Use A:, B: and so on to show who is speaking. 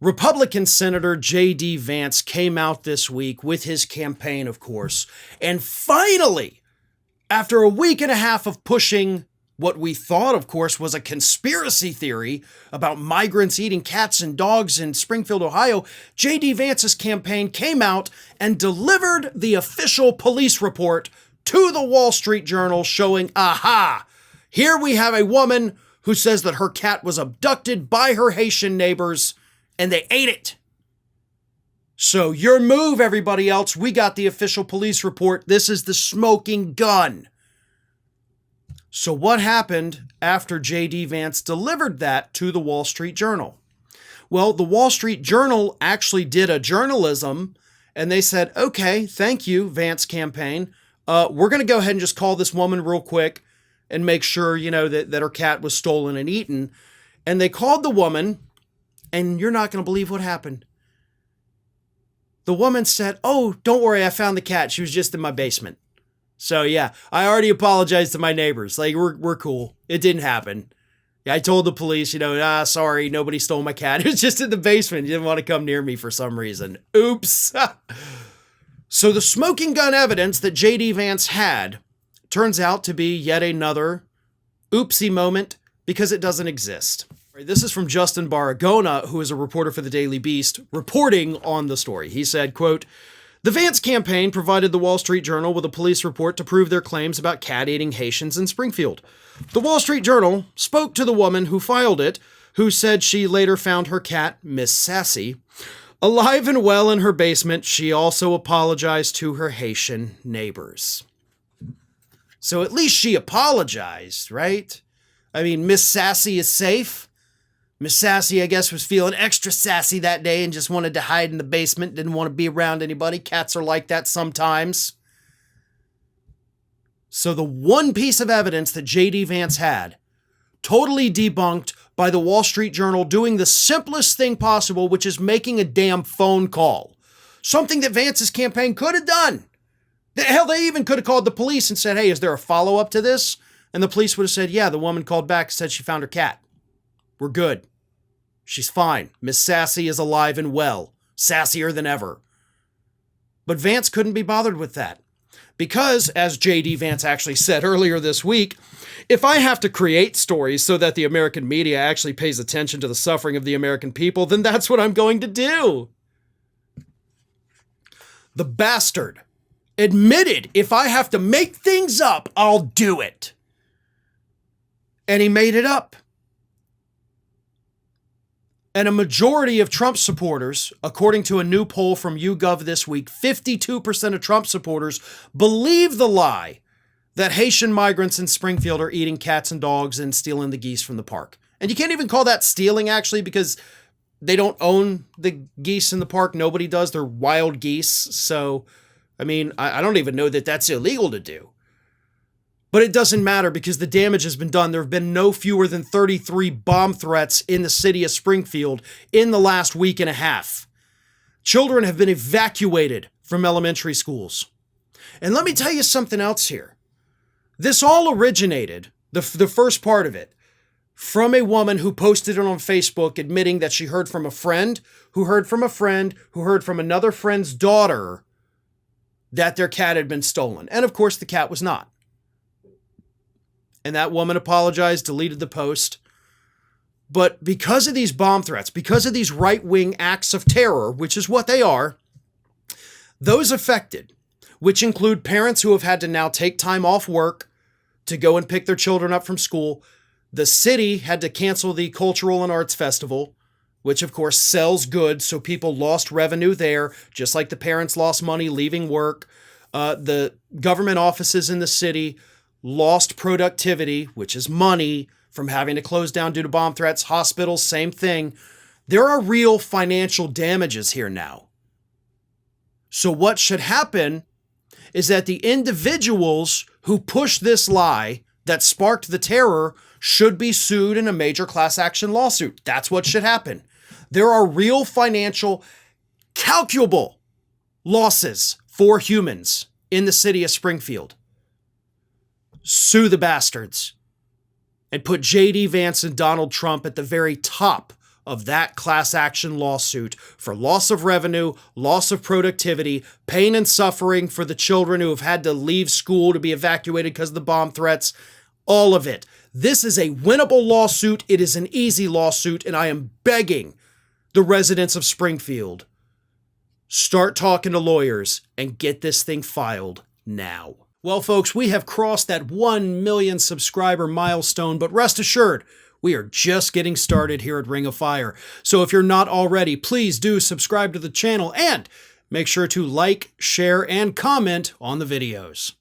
A: Republican Senator J.D. Vance came out this week with his campaign, of course, and finally, after a week and a half of pushing what we thought, of course, was a conspiracy theory about migrants eating cats and dogs in Springfield, Ohio, J.D. Vance's campaign came out and delivered the official police report to the Wall Street Journal showing, aha, here we have a woman who says that her cat was abducted by her Haitian neighbors and they ate it. So your move, everybody else. We got the official police report. This is the smoking gun. So what happened after J.D. Vance delivered that to the Wall Street Journal? Well, the Wall Street Journal actually did a journalism, and they said, okay, thank you, Vance campaign. We're going to go ahead and just call this woman real quick and make sure, that her cat was stolen and eaten. And they called the woman, and you're not going to believe what happened. The woman said, oh, don't worry, I found the cat. She was just in my basement. So yeah, I already apologized to my neighbors. Like, we're cool. It didn't happen. Yeah, I told the police, sorry, nobody stole my cat. It was just in the basement. You didn't want to come near me for some reason. Oops. So the smoking gun evidence that J.D. Vance had turns out to be yet another oopsie moment because it doesn't exist. This is from Justin Baragona, who is a reporter for the Daily Beast, reporting on the story. He said, quote, the Vance campaign provided the Wall Street Journal with a police report to prove their claims about cat-eating Haitians in Springfield. The Wall Street Journal spoke to the woman who filed it, who said she later found her cat, Miss Sassy, alive and well in her basement. She also apologized to her Haitian neighbors. So at least she apologized, right? I mean, Miss Sassy is safe. Miss Sassy, I guess, was feeling extra sassy that day and just wanted to hide in the basement, didn't want to be around anybody. Cats are like that sometimes. So the one piece of evidence that J.D. Vance had, totally debunked by the Wall Street Journal doing the simplest thing possible, which is making a damn phone call. Something that Vance's campaign could have done. Hell, they even could have called the police and said, hey, is there a follow-up to this? And the police would have said, yeah, the woman called back and said she found her cat. We're good. She's fine. Miss Sassy is alive and well. Sassier than ever. But Vance couldn't be bothered with that. Because, as J.D. Vance actually said earlier this week, if I have to create stories so that the American media actually pays attention to the suffering of the American people, then that's what I'm going to do. The bastard admitted, if I have to make things up, I'll do it. And he made it up. And a majority of Trump supporters, according to a new poll from YouGov this week, 52% of Trump supporters believe the lie that Haitian migrants in Springfield are eating cats and dogs and stealing the geese from the park. And you can't even call that stealing, actually, because they don't own the geese in the park. Nobody does. They're wild geese. So, I mean, I don't even know that that's illegal to do. But it doesn't matter because the damage has been done. There have been no fewer than 33 bomb threats in the city of Springfield in the last week and a half. Children have been evacuated from elementary schools. And let me tell you something else here. This all originated, the first part of it, from a woman who posted it on Facebook admitting that she heard from a friend, who heard from a friend, who heard from another friend's daughter that their cat had been stolen. And of course, the cat was not. And that woman apologized, deleted the post. But because of these bomb threats, because of these right-wing acts of terror, which is what they are, those affected, which include parents who have had to now take time off work to go and pick their children up from school, the city had to cancel the Cultural and Arts Festival, which of course sells goods, so people lost revenue there, just like the parents lost money leaving work. The government offices in the city lost productivity, which is money, from having to close down due to bomb threats. Hospitals, same thing. There are real financial damages here now. So what should happen is that the individuals who pushed this lie that sparked the terror should be sued in a major class action lawsuit. That's what should happen. There are real financial, calculable losses for humans in the city of Springfield. Sue the bastards and put J.D. Vance and Donald Trump at the very top of that class action lawsuit for loss of revenue, loss of productivity, pain and suffering for the children who have had to leave school to be evacuated because of the bomb threats, all of it. This is a winnable lawsuit. It is an easy lawsuit, and I am begging the residents of Springfield, start talking to lawyers and get this thing filed now. Well, folks, we have crossed that 1 million subscriber milestone, but rest assured, we are just getting started here at Ring of Fire. So if you're not already, please do subscribe to the channel and make sure to like, share, and comment on the videos.